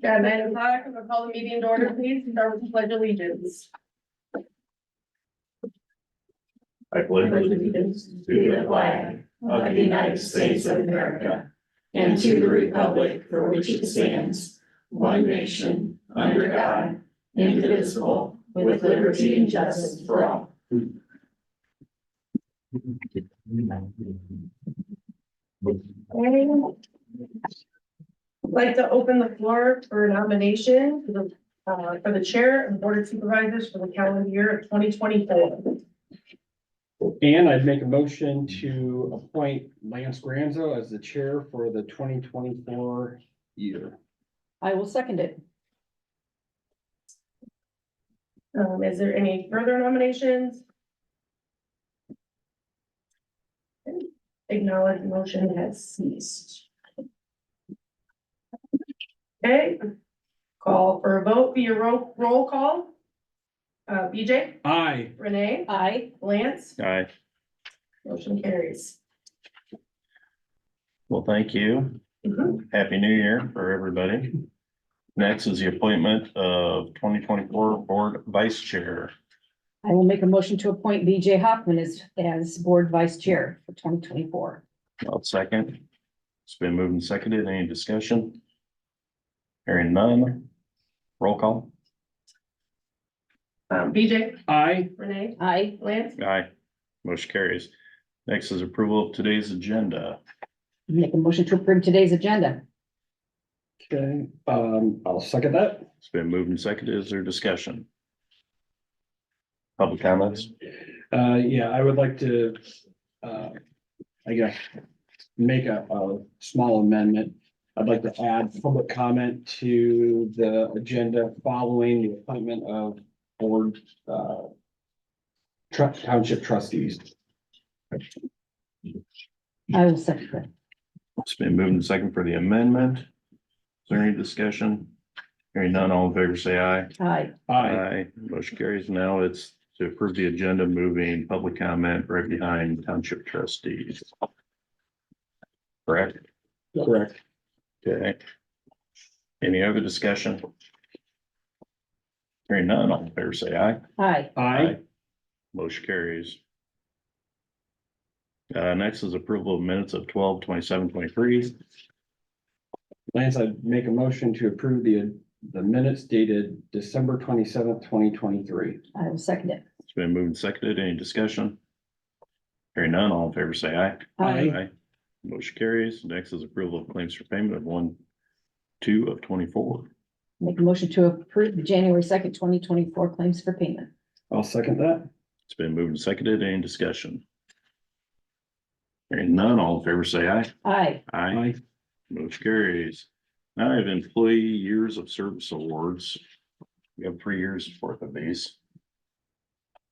At 9 o'clock, I'm gonna call the meeting to order, please, start with the pledge of allegiance. I pledge allegiance to the flag of the United States of America and to the republic for which it stands, one nation, under God, indivisible, with liberty and justice for all. I'd like to open the floor for nomination for the chair and board of supervisors for the calendar year of 2024. And I'd make a motion to appoint Lance Granzo as the chair for the 2024 year. I will second it. Is there any further nominations? Acknowledge motion has ceased. Okay, call for a vote via roll call. BJ, Aye. Renee, Aye. Lance, Aye. motion carries. Well, thank you. Happy New Year for everybody. Next is the appointment of 2024 Board Vice Chair. I will make a motion to appoint BJ Hoffman as board vice chair for 2024. I'll second. It's been moved and seconded. Any discussion? Hearing none. Roll call. BJ, Aye. Renee, Aye. Lance, Aye. Motion carries. Next is approval of today's agenda. Make a motion to approve today's agenda. Okay, I'll second that. It's been moved and seconded. Is there discussion? Public comments? Yeah, I would like to, I guess, make a small amendment. I'd like to add public comment to the agenda following the appointment of board, township trustees. I will second that. It's been moved and seconded for the amendment. Is there any discussion? Hearing none, all in favor, say aye. Aye. Aye. Motion carries. Now it's to approve the agenda, moving public comment right behind township trustees. Correct? Correct. Okay. Any other discussion? Hearing none, all in favor, say aye. Aye. Aye. Motion carries. Next is approval of minutes of 12/27/23. Lance, I'd make a motion to approve the minutes dated December 27th, 2023. I will second it. It's been moved and seconded. Any discussion? Hearing none, all in favor, say aye. Aye. Motion carries. Next is approval of claims for payment of 1/2 of 24. Make a motion to approve the January 2nd, 2024 claims for payment. I'll second that. It's been moved and seconded. Any discussion? Hearing none, all in favor, say aye. Aye. Aye. Motion carries. Now I have employee years of service awards. We have 3 years worth of these.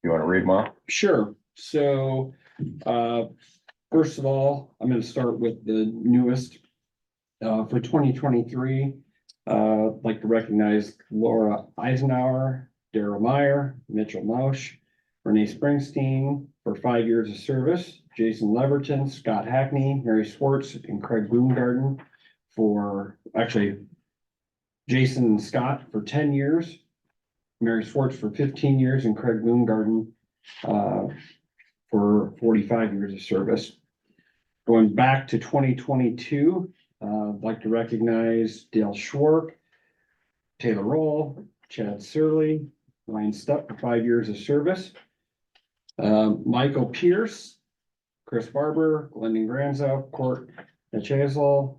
You want to read them off? Sure. So, first of all, I'm gonna start with the newest. For 2023, I'd like to recognize Laura Eisenhower, Daryl Meyer, Mitchell Mausch, Renee Springsteen for 5 years of service, Jason Leverton, Scott Hackney, Mary Swartz, and Craig Boomgarden for, actually, Jason and Scott for 10 years, Mary Swartz for 15 years, and Craig Boomgarden for 45 years of service. Going back to 2022, I'd like to recognize Dale Schwark, Taylor Roll, Chad Surley, Ryan Stupp for 5 years of service. Michael Pierce, Chris Barber, Glendon Granzo, Court Chazle,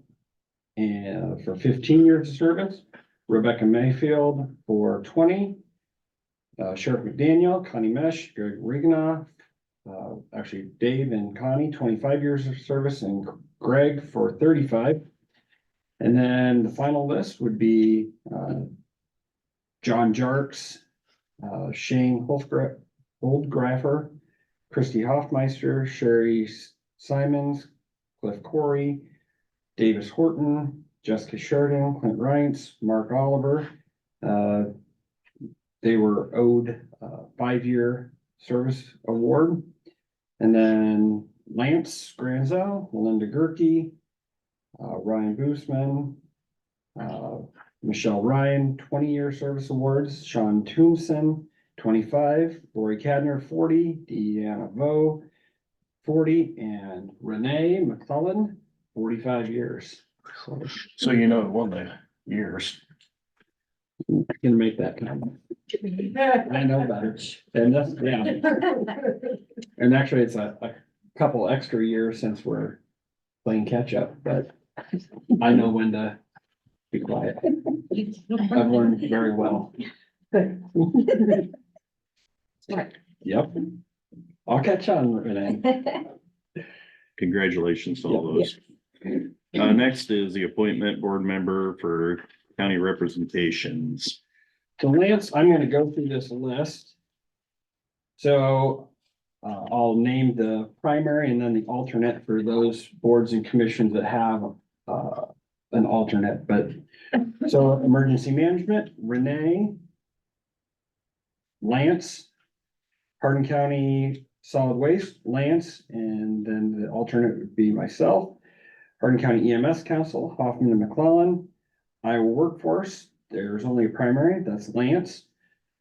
and for 15 years of service. Rebecca Mayfield for 20. Sheriff McDaniel, Connie Mesh, Greg Riganoff, actually Dave and Connie, 25 years of service, and Greg for 35. And then the final list would be John Jarks, Shane Holdgraffer, Christy Hoffmeister, Sherry Simons, Cliff Corey, Davis Horton, Jessica Sheridan, Clint Rice, Mark Oliver. They were owed a 5-year service award. And then Lance Granzo, Melinda Gerke, Ryan Boosman, Michelle Ryan, 20-year service awards, Sean Tombson, 25, Lori Cadner, 40, Deanna Vo, 40, and Renee McClellan, 45 years. So you know, one of the years. I'm gonna make that count. I know better. And that's, yeah, and actually it's a couple extra years since we're playing catch up, but I know when to be quiet. I've learned very well. Good. Yep. I'll catch on, Renee. Congratulations to all those. Next is the appointment board member for county representations. So Lance, I'm gonna go through this list. So I'll name the primary and then the alternate for those boards and commissions that have an alternate, but so emergency management, Renee, Lance, Hardin County Solid Waste, Lance, and then the alternate would be myself. Hardin County EMS Council, Hoffman and McClellan. Iowa Workforce, there's only a primary, that's Lance.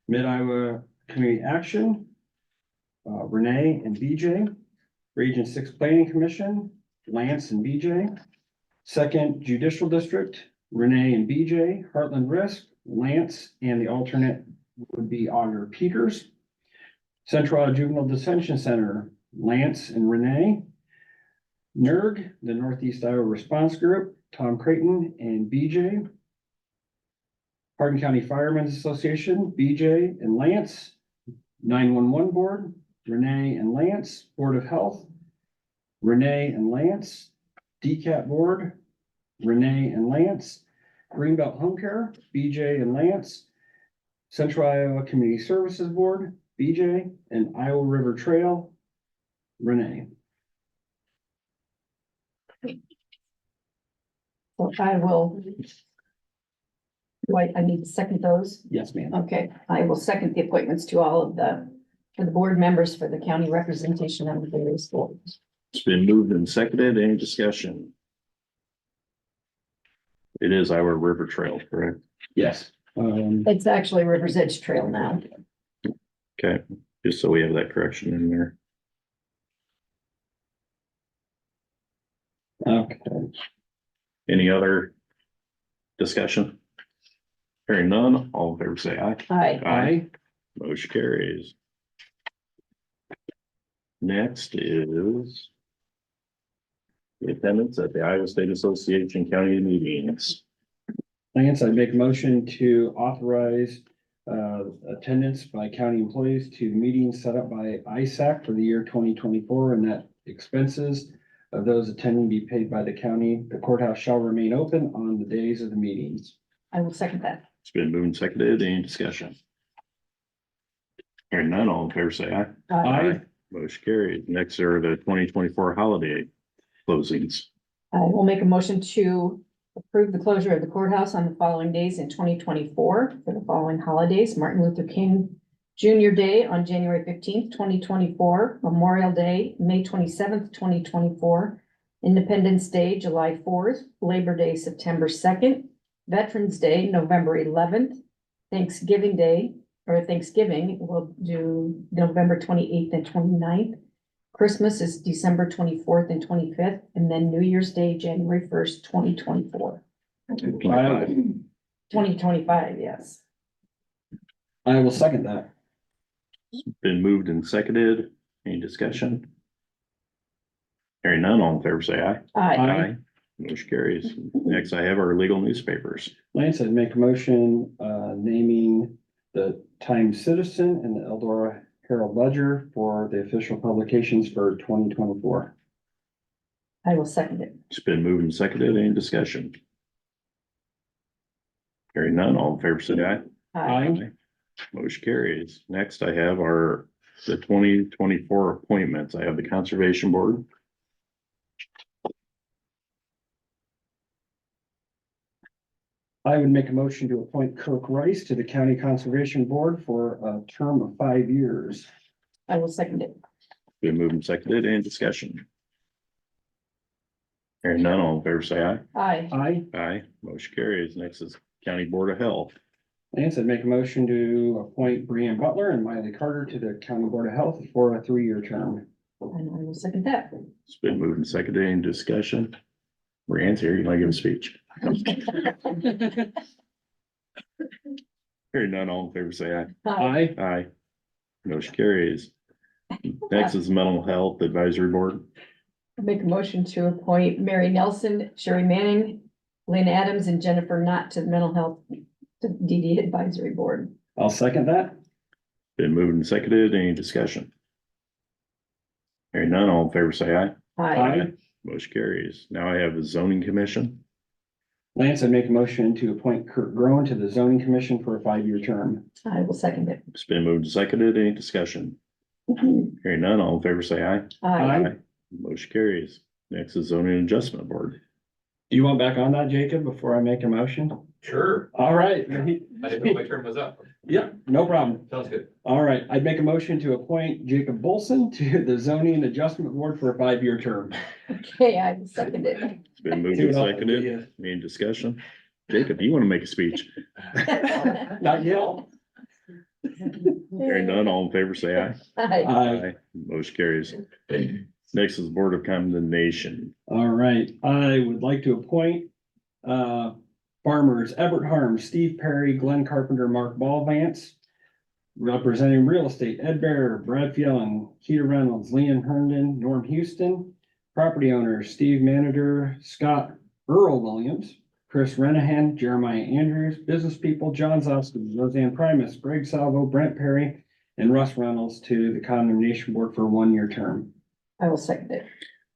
Mid-Iowa Community Action, Renee and BJ. Region 6 Planning Commission, Lance and BJ. Second Judicial District, Renee and BJ. Heartland Risk, Lance, and the alternate would be Augur Peters. Central Iowa Juvenile Detention Center, Lance and Renee. NERG, the Northeast Iowa Response Group, Tom Creighton and BJ. Hardin County Firemen's Association, BJ and Lance. 911 Board, Renee and Lance. Board of Health, Renee and Lance. DCAT Board, Renee and Lance. Greenbelt Home Care, BJ and Lance. Central Iowa Community Services Board, BJ, and Iowa River Trail, Renee. So I will. I need to second those. Yes, ma'am. Okay, I will second the appointments to all of for the board members for the county representation on the various boards. It's been moved and seconded. Any discussion? It is our river trail, correct? Yes. It's actually River's Edge Trail now. Okay, just so we have that correction in there. Okay. Any other discussion? Hearing none, all in favor say aye. Aye. Aye. Motion carries. Next is the attendance at the Iowa State Association county meetings. Lance, I'd make a motion to authorize attendance by county employees to meetings set up by ISAC for the year 2024, and that expenses of those attending be paid by the county. The courthouse shall remain open on the days of the meetings. I will second that. It's been moved and seconded. Any discussion? Hearing none, all in favor say aye. Aye. Motion carried. Next are the 2024 holiday closings. I will make a motion to approve the closure of the courthouse on the following days in 2024 for the following holidays: Martin Luther King Junior Day on January 15th, 2024, Memorial Day, May 27th, 2024, Independence Day, July 4th, Labor Day, September 2nd, Veterans Day, November 11th, Thanksgiving Day, or Thanksgiving, we'll do November 28th and 29th. Christmas is December 24th and 25th, and then New Year's Day, January 1st, 2024. 2025, yes. I will second that. Been moved and seconded. Any discussion? Hearing none, all in favor say aye. Aye. Motion carries. Next, I have our legal newspapers. Lance, I'd make a motion naming the Times Citizen and the Eldora Herald Ledger for the official publications for 2024. I will second it. It's been moved and seconded. Any discussion? Hearing none, all in favor say aye. Aye. Motion carries. Next, I have the 2024 appointments. I have the Conservation Board. I would make a motion to appoint Kirk Rice to the County Conservation Board for a term of 5 years. I will second it. Been moved and seconded. Any discussion? Hearing none, all in favor, say aye. Aye. Aye. Aye, motion carries. Next is County Board of Health. Lance, I'd make a motion to appoint Brianne Butler and Miley Carter to the County Board of Health for a 3-year term. And I will second that. It's been moved and seconded. Any discussion? Brianne's here. You might give a speech. Hearing none, all in favor, say aye. Aye. Aye. Motion carries. Next is Mental Health Advisory Board. Make a motion to appoint Mary Nelson, Sherry Manning, Lynn Adams, and Jennifer Knott to the Mental Health to DD Advisory Board. I'll second that. Been moved and seconded. Any discussion? Hearing none, all in favor, say aye. Aye. Motion carries. Now I have the Zoning Commission. Lance, I'd make a motion to appoint Kurt Groen to the Zoning Commission for a 5-year term. I will second it. It's been moved and seconded. Any discussion? Hearing none, all in favor, say aye. Aye. Motion carries. Next is Zoning Adjustment Board. Do you want back on that, Jacob, before I make a motion? Sure. All right. I didn't know my term was up. Yeah, no problem. Sounds good. All right, I'd make a motion to appoint Jacob Bolson to the Zoning Adjustment Board for a 5-year term. Okay, I will second it. It's been moved and seconded. Any discussion? Jacob, you want to make a speech? Not yet. Hearing none, all in favor, say aye. Aye. Aye. Motion carries. Next is Board of Condemnation. All right, I would like to appoint farmers Everett Harms, Steve Perry, Glenn Carpenter, Mark Ballvance. Representing real estate, Ed Bear, Brad Fielen, Keita Reynolds, Leon Herndon, Norm Houston. Property owners, Steve Manager, Scott Earl Williams, Chris Renahan, Jeremiah Andrews. Business people, John Zoskin, Roseanne Primus, Greg Salvo, Brent Perry, and Russ Reynolds to the Condemnation Board for a 1-year term. I will second it.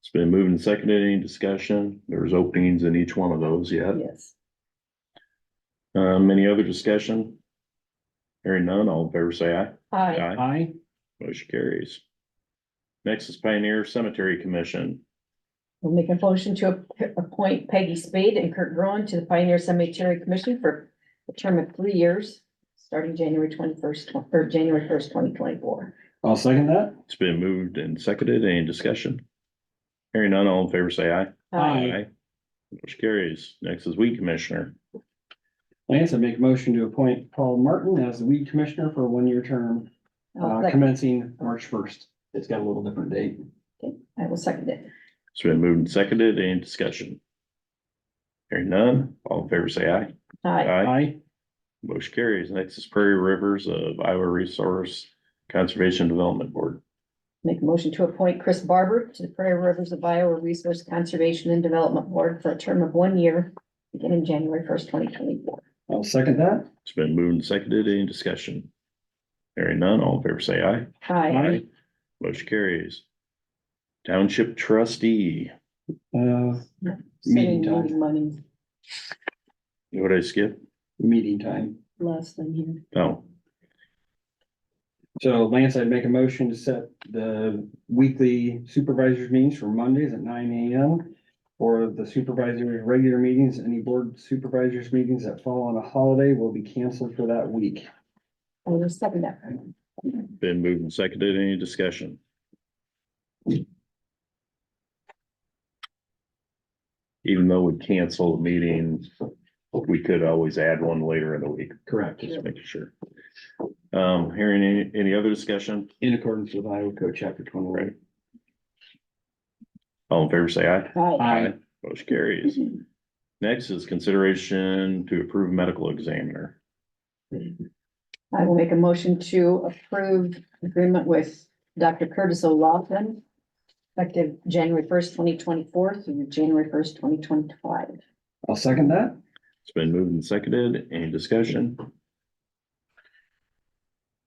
It's been moved and seconded. Any discussion? There's openings in each one of those yet. Yes. Any other discussion? Hearing none, all in favor, say aye. Aye. Aye. Motion carries. Next is Pioneer Cemetery Commission. We'll make a motion to appoint Peggy Spade and Kurt Groen to the Pioneer Cemetery Commission for a term of 3 years, starting January 21st, or January 1st, 2024. I'll second that. It's been moved and seconded. Any discussion? Hearing none, all in favor, say aye. Aye. Motion carries. Next is Weed Commissioner. Lance, I make a motion to appoint Paul Martin as the weed commissioner for a 1-year term, I'll second- commencing March 1st. It's got a little different date. Okay, I will second it. It's been moved and seconded. Any discussion? Hearing none, all in favor, say aye. Aye. Aye. Motion carries. Next is Prairie Rivers of Iowa Resource Conservation Development Board. Make a motion to appoint Chris Barber to the Prairie Rivers of Iowa Resource Conservation and Development Board for a term of 1 year, beginning January 1st, 2024. I'll second that. It's been moved and seconded. Any discussion? Hearing none, all in favor, say aye. Aye. Motion carries. Township Trustee. Meeting Sending time. meeting money What did I skip? Meeting time. less than here. Oh, So Lance, I'd make a motion to set the weekly supervisors meetings for Mondays at 9 AM. For the supervisory regular meetings, any board supervisors meetings that fall on a holiday will be canceled for that week. I will second that. been moved and seconded. Any discussion? Even though we cancel the meeting, we could always add one later in the week, Correct. just making sure. Hearing any other discussion? In accordance with Iowa Code Chapter 21. All in favor, say aye. Aye. Motion carries. Next is consideration to approve medical examiner. I will make a motion to approve agreement with Dr. Curtis O'Loughlin, effective January 1st, 2024 through January 1st, 2025. I'll second that. It's been moved and seconded. Any discussion?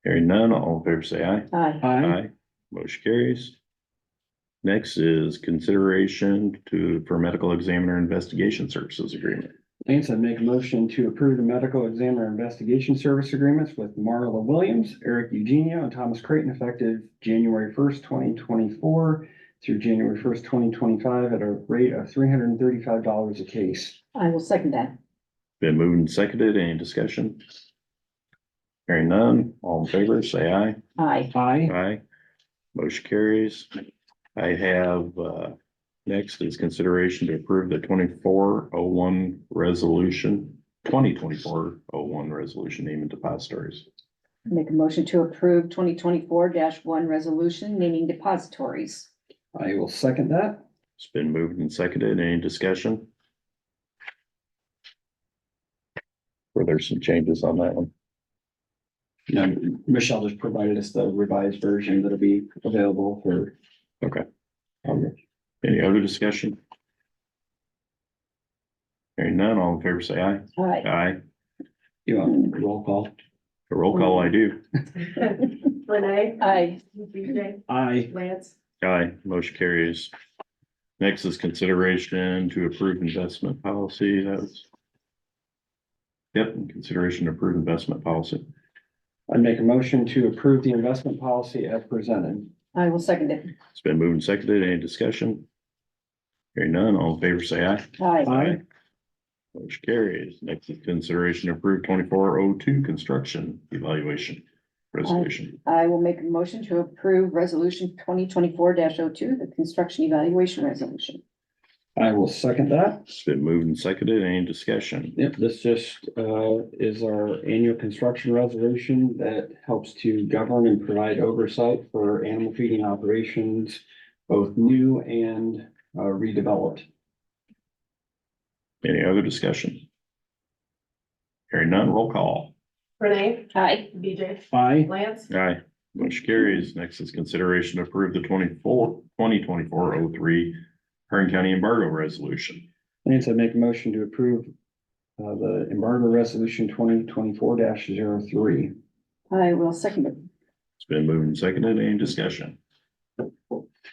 Hearing none, all in favor, say aye. Aye. Aye. Motion carries. Next is consideration for medical examiner investigation services agreement. Lance, I'd make a motion to approve the medical examiner investigation service agreements with Marla Williams, Eric Eugenio, and Thomas Creighton effective January 1st, 2024 through January 1st, 2025 at a rate of $335 a case. I will second that. Been moved and seconded. Any discussion? Hearing none, all in favor, say aye. Aye. Aye. Aye. Motion carries. I have, Next is consideration to approve the 2401 resolution, 2024-01 resolution naming depositories. Make a motion to approve 2024-1 resolution naming depositories. I will second that. It's been moved and seconded. Any discussion? Were there some changes on that one? Yeah, Michelle just provided us the revised version that'll be available for. Okay. Um, Any other discussion? Hearing none, all in favor say aye. Aye. Aye. You want a roll call? A roll call, I do. Renee? Aye. BJ? Aye. Lance? Aye, motion carries. Next is consideration to approve investment policy. That's. Yep, consideration to approve investment policy. I'd make a motion to approve the investment policy as presented. I will second it. It's been moved and seconded. Any discussion? Hearing none, all in favor say aye. Aye. Motion carries. Next is consideration to approve 2402 construction evaluation resolution. I will make a motion to approve resolution 2024-02, the construction evaluation resolution. I will second that. It's been moved and seconded. Any discussion? Yep, this just is our annual construction resolution that helps to govern and provide oversight for animal feeding operations, both new and redeveloped. Any other discussion? Hearing none, roll call. Renee? Aye. BJ? Aye. Lance? Aye. Motion carries. Next is consideration to approve the 2024-03 Hardin County embargo resolution. Lance, I make a motion to approve the embargo resolution 2024-03. I will second it. It's been moved and seconded. Any discussion?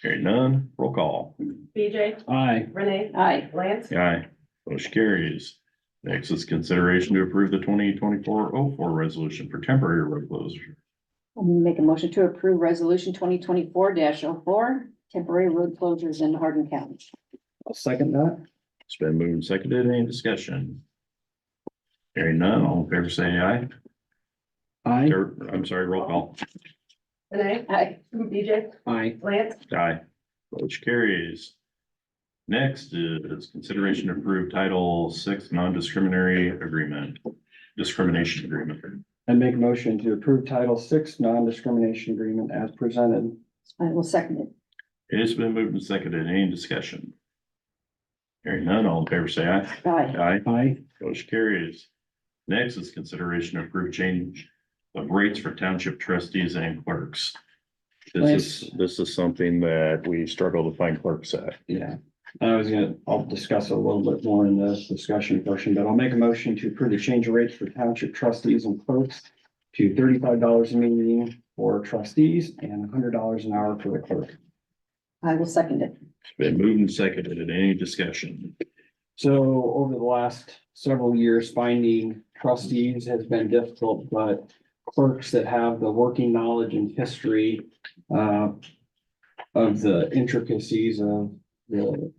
Hearing none, roll call. BJ? Aye. Renee? Aye. Lance? Aye. Motion carries. Next is consideration to approve the 2024-04 resolution for temporary road closure. I'll make a motion to approve resolution 2024-04, temporary road closures in Hardin County. I'll second that. It's been moved and seconded. Any discussion? Hearing none, all in favor say aye. Aye. Or, I'm sorry, roll call. Renee? Aye. BJ? Aye. Lance? Aye. Motion carries. Next is consideration to approve Title VI non-discriminatory agreement, discrimination agreement. I make a motion to approve Title VI non-discrimination agreement as presented. I will second it. It has been moved and seconded. Any discussion? Hearing none, all in favor say aye. Aye. Aye. Aye. Motion carries. Next is consideration to approve change of rates for township trustees and clerks. This is something that we struggle to find clerks at. Yeah. I'll discuss it a little bit more in this discussion portion, but I'll make a motion to approve the change of rates for township trustees and clerks to $35 a meeting for trustees and $100 an hour for the clerk. I will second it. It's been moved and seconded. Any discussion? So over the last several years, finding trustees has been difficult, but clerks that have the working knowledge and history of the intricacies of the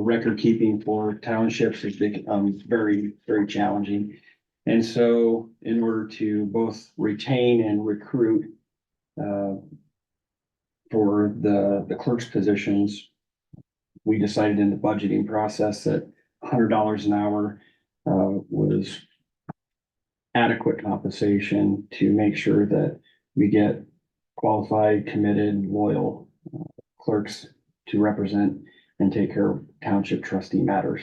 record keeping for townships has become very, very challenging. And so in order to both retain and recruit for the clerk's positions, we decided in the budgeting process that $100 an hour was adequate compensation to make sure that we get qualified, committed, loyal clerks to represent and take care of township trustee matters.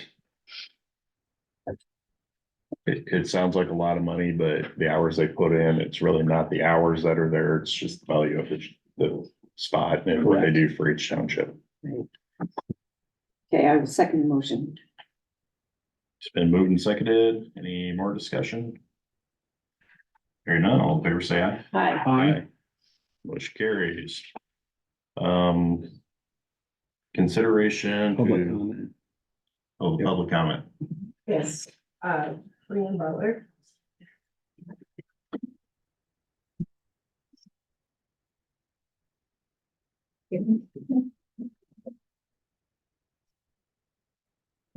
It sounds like a lot of money, but the hours they put in, it's really not the hours that are there. It's just the value of the spot and what they do for each township. Okay, I will second the motion. It's been moved and seconded. Any more discussion? Hearing none, all in favor say aye. Aye. Aye. Motion carries. Consideration Public to, comment. public comment. Yes. Brian Butler.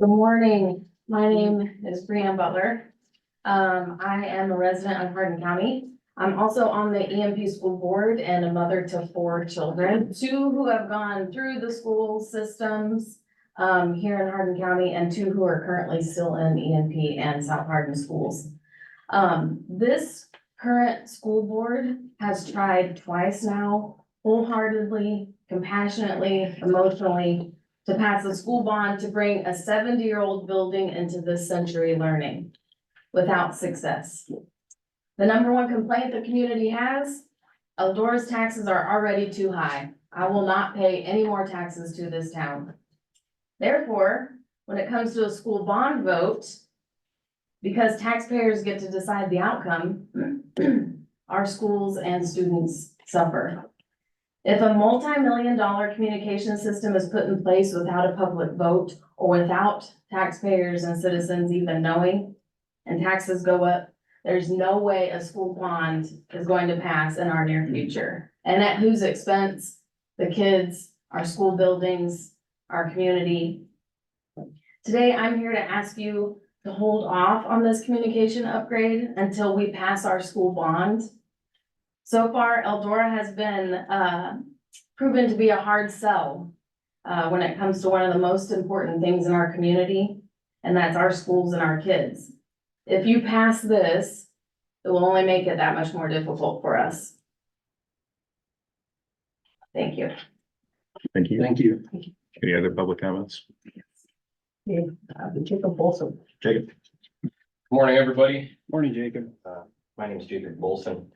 Good morning. My name is Brianne Butler. I am a resident of Hardin County. I'm also on the EMP school board and a mother to 4 children, 2 who have gone through the school systems, here in Hardin County and 2 who are currently still in EMP and South Hardin schools. This current school board has tried twice now, wholeheartedly, compassionately, emotionally, to pass a school bond to bring a 70-year-old building into this century learning without success. The number one complaint the community has, Eldora's taxes are already too high. I will not pay any more taxes to this town. Therefore, when it comes to a school bond vote, because taxpayers get to decide the outcome, our schools and students suffer. If a multi-million-dollar communication system is put in place without a public vote or without taxpayers and citizens even knowing, and taxes go up, there's no way a school bond is going to pass in our near future. And at whose expense? The kids, our school buildings, our community. Today, I'm here to ask you to hold off on this communication upgrade until we pass our school bond. So far, Eldora has been proven to be a hard sell when it comes to one of the most important things in our community, and that's our schools and our kids. If you pass this, it will only make it that much more difficult for us. Thank you. Thank you. Thank you. Any other public comments? Jacob Bolson. Jacob? Morning, everybody. Morning, Jacob. My name is Jacob Bolson.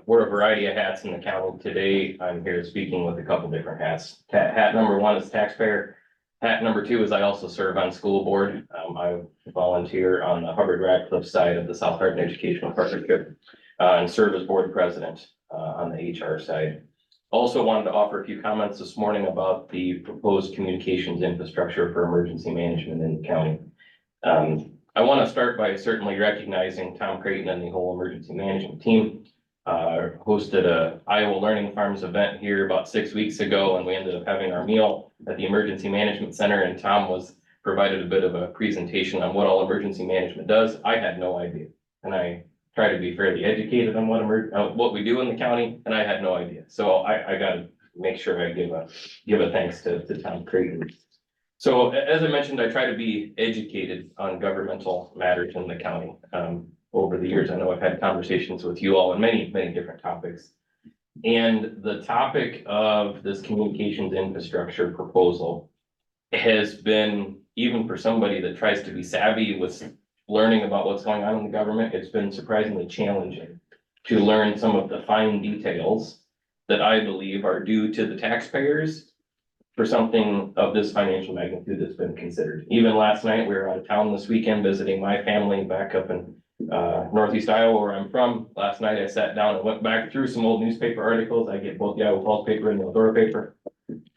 Wear a variety of hats in the county. Today, I'm here speaking with a couple different hats. Hat number 1 is taxpayer. Hat number 2 is I also serve on school board. I volunteer on the Hubbard-Radcliffe side of the South Hardin Educational Partnership and serve as board president on the HR side. Also wanted to offer a few comments this morning about the proposed communications infrastructure for emergency management in the county. I want to start by certainly recognizing Tom Creighton and the whole emergency management team. Hosted a Iowa Learning Farms event here about 6 weeks ago, and we ended up having our meal at the Emergency Management Center, and Tom provided a bit of a presentation on what all emergency management does. I had no idea, and I try to be fairly educated on what we do in the county, and I had no idea. So I got to make sure I give a thanks to Tom Creighton. So as I mentioned, I try to be educated on governmental matters in the county. Over the years, I know I've had conversations with you all on many, many different topics. And the topic of this communications infrastructure proposal has been, even for somebody that tries to be savvy with learning about what's going on in the government, it's been surprisingly challenging to learn some of the fine details that I believe are due to the taxpayers for something of this financial magnitude that's been considered. Even last night, we were out of town this weekend visiting my family back up in Northeast Iowa, where I'm from. Last night, I sat down and went back through some old newspaper articles. I get both the Iowa Pulse paper and the Eldora paper.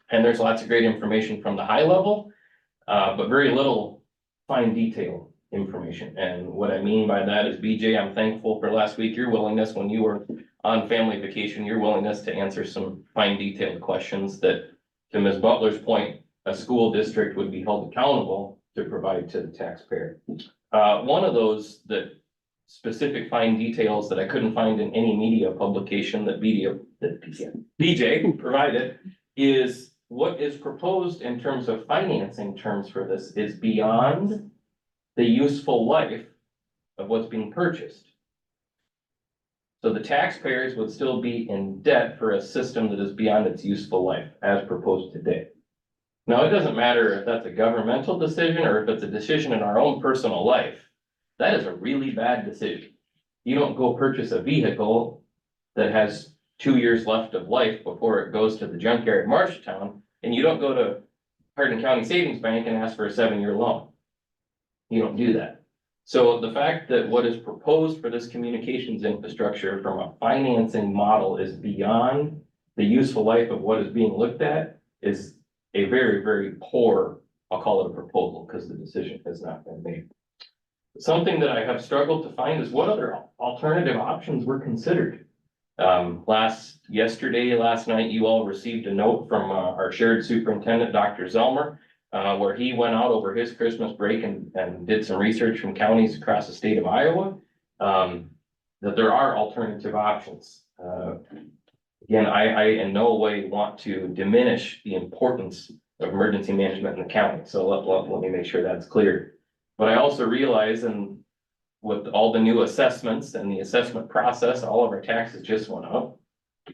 And there's lots of great information from the high level, but very little fine detail information. And what I mean by that is, BJ, I'm thankful for last week, your willingness when you were on family vacation, your willingness to answer some fine detailed questions that, to Ms. Butler's point, a school district would be held accountable to provide to the taxpayer. One of those specific fine details that I couldn't find in any media publication that BJ provided is what is proposed in terms of financing terms for this is beyond the useful life of what's being purchased. So the taxpayers would still be in debt for a system that is beyond its useful life as proposed today. Now, it doesn't matter if that's a governmental decision or if it's a decision in our own personal life. That is a really bad decision. You don't go purchase a vehicle that has 2 years left of life before it goes to the junkyard in Marshtown, and you don't go to Hardin County Savings Bank and ask for a 7-year loan. You don't do that. So the fact that what is proposed for this communications infrastructure from a financing model is beyond the useful life of what is being looked at is a very, very poor, I'll call it a proposal, because the decision has not been made. Something that I have struggled to find is what other alternative options were considered. Last night, you all received a note from our shared superintendent, Dr. Zelmer, where he went out over his Christmas break and did some research from counties across the state of Iowa, that there are alternative options. Again, I in no way want to diminish the importance of emergency management in the county. So let me make sure that's clear. But I also realize, and with all the new assessments and the assessment process, all of our taxes just went up.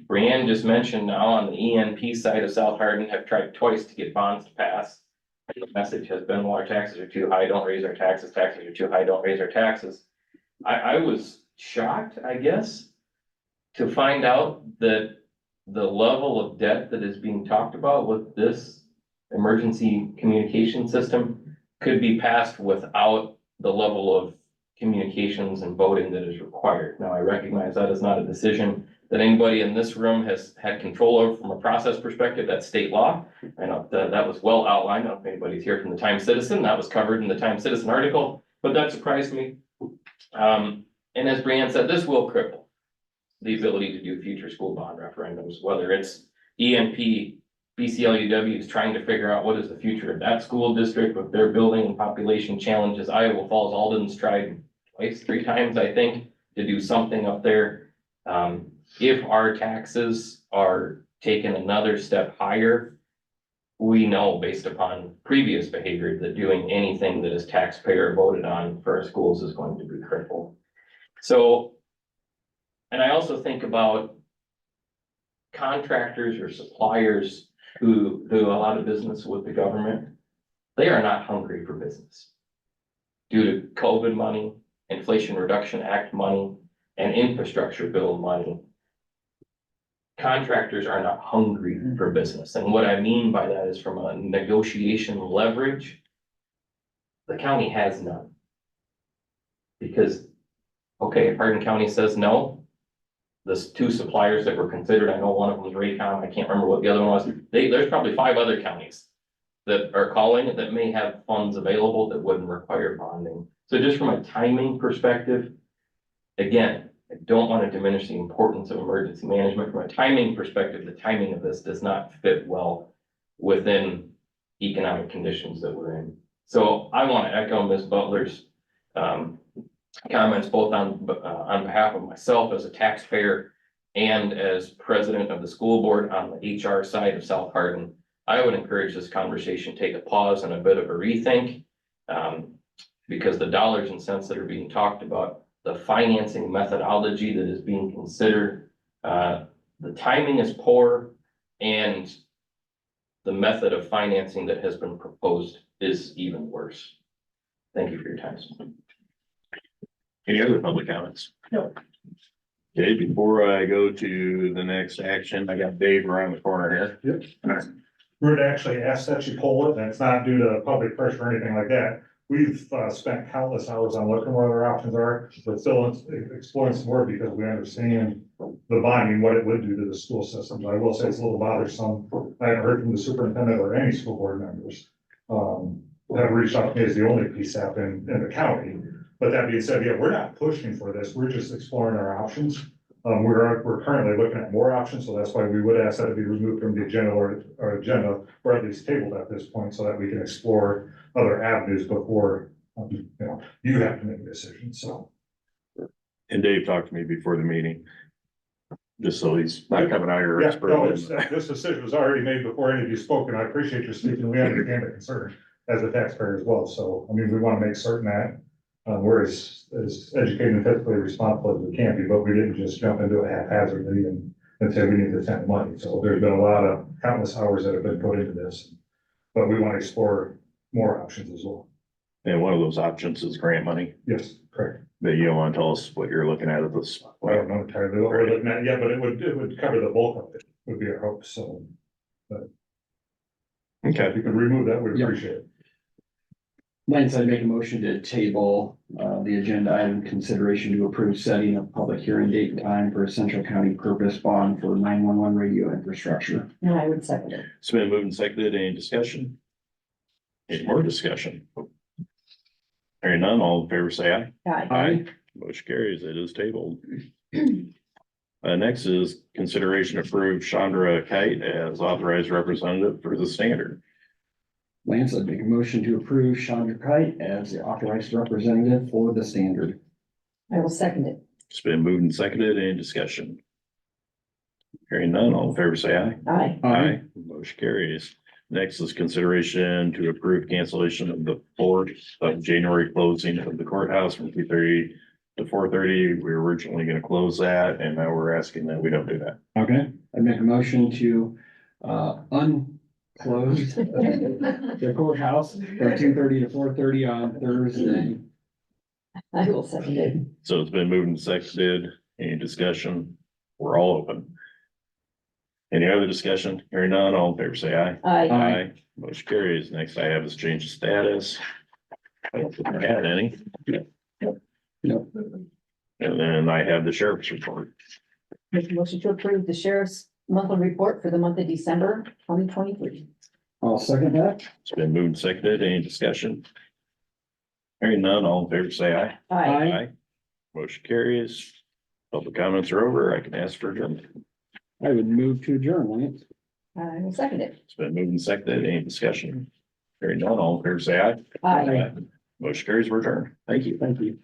Brianne just mentioned now on the ENP side of South Hardin have tried twice to get bonds to pass. And the message has been, well, our taxes are too high, don't raise our taxes, taxes are too high, don't raise our taxes. I was shocked, I guess, to find out that the level of debt that is being talked about with this emergency communication system could be passed without the level of communications and voting that is required. Now, I recognize that is not a decision that anybody in this room has had control over from a process perspective. That's state law. I know that was well outlined. I don't know if anybody's here from the Times Citizen. That was covered in the Times Citizen article, but that surprised me. And as Brianne said, this will cripple the ability to do future school bond referendums, whether it's ENP, BCLUW is trying to figure out what is the future of that school district with their building and population challenges. Iowa Falls, Alden's tried twice, 3 times, I think, to do something up there. If our taxes are taken another step higher, we know based upon previous behavior that doing anything that is taxpayer voted on for our schools is going to be critical. So, and I also think about contractors or suppliers who do a lot of business with the government. They are not hungry for business. Due to COVID money, Inflation Reduction Act money, and infrastructure bill money, contractors are not hungry for business. And what I mean by that is from a negotiation leverage, the county has none. Because, okay, if Hardin County says no, the 2 suppliers that were considered, I know one of them was Raycom, I can't remember what the other one was. There's probably 5 other counties that are calling that may have funds available that wouldn't require bonding. So just from a timing perspective, again, I don't want to diminish the importance of emergency management. From a timing perspective, the timing of this does not fit well within economic conditions that we're in. So I want to echo Ms. Butler's comments both on behalf of myself as a taxpayer and as president of the school board on the HR side of South Hardin. I would encourage this conversation, take a pause and a bit of a rethink, because the dollars and cents that are being talked about, the financing methodology that is being considered, the timing is poor, and the method of financing that has been proposed is even worse. Thank you for your time. Any other public comments? No. Okay, before I go to the next action, I got Dave around the corner here. Yep. We're actually asked that you pull it, and it's not due to public pressure or anything like that. We've spent countless hours on looking what our options are. We're still exploring some more because we understand the bonding, what it would do to the school system. I will say it's a little bothersome. I haven't heard from the superintendent or any school board members. That reached out to me as the only PSAP in the county. But that being said, yeah, we're not pushing for this. We're just exploring our options. We're currently looking at more options, so that's why we would ask that it be removed from the agenda or at least tabled at this point so that we can explore other avenues before, you have to make a decision, so. And Dave talked to me before the meeting. Just so he's not coming out here. Yeah, no, this decision was already made before any of you spoke, and I appreciate your speaking. We understand the concern as a taxpayer as well, so, I mean, we want to make certain that we're as educated and fiscally responsible as we can be, but we didn't just jump into it haphazardly and say we need to send money. So there's been a lot of countless hours that have been put into this, but we want to explore more options as well. And one of those options is grant money, Yes, correct. but you don't want to tell us what you're looking at this. I don't know entirely what we're looking at yet, but it would cover the bulk of it, would be our hope, so. Okay, If you could remove that, we'd Yep. appreciate it. Lance, I'd make a motion to table the agenda item consideration to approve setting a public hearing date and time for a Central County purpose bond for 911 radio infrastructure. And I would second it. it's been moved and seconded. Any discussion? Any more discussion? Hearing none, all in favor say aye. Aye. Motion carries. It is tabled. Next is consideration approved Chandra Kite as authorized representative for the standard. Lance, I'd make a motion to approve Chandra Kite as the authorized representative for the standard. I will second it. It's been moved and seconded. Any discussion? Hearing none, all in favor say aye. Aye. Motion carries. next is consideration to approve cancellation of the 4th of January closing of the courthouse from 2:30 to 4:30. We were originally gonna close that, and now we're asking that we don't do that. Okay, I make a motion to, unclose the courthouse from 2:30 to 4:30 on Thursday. I will second it. So it's been moved and seconded. Any discussion? We're all open. Any other discussion? Hearing none, all in favor, say aye. Aye. Motion carries. Next I have is change of status. I don't think I had any. No, And then I have the sheriff's report. Make a motion to approve the sheriff's monthly report for the month of December 2023. I'll second that. It's been moved and seconded. Any discussion? Hearing none, all in favor, say aye. Aye. Motion carries. Public comments are over. I can ask for adjournment. I would move to adjourn, Lance. I will second it. It's been moved and seconded. Any discussion? Hearing none, all in favor, say aye. Aye. Motion carries. We're adjourned. Thank you. Thank you.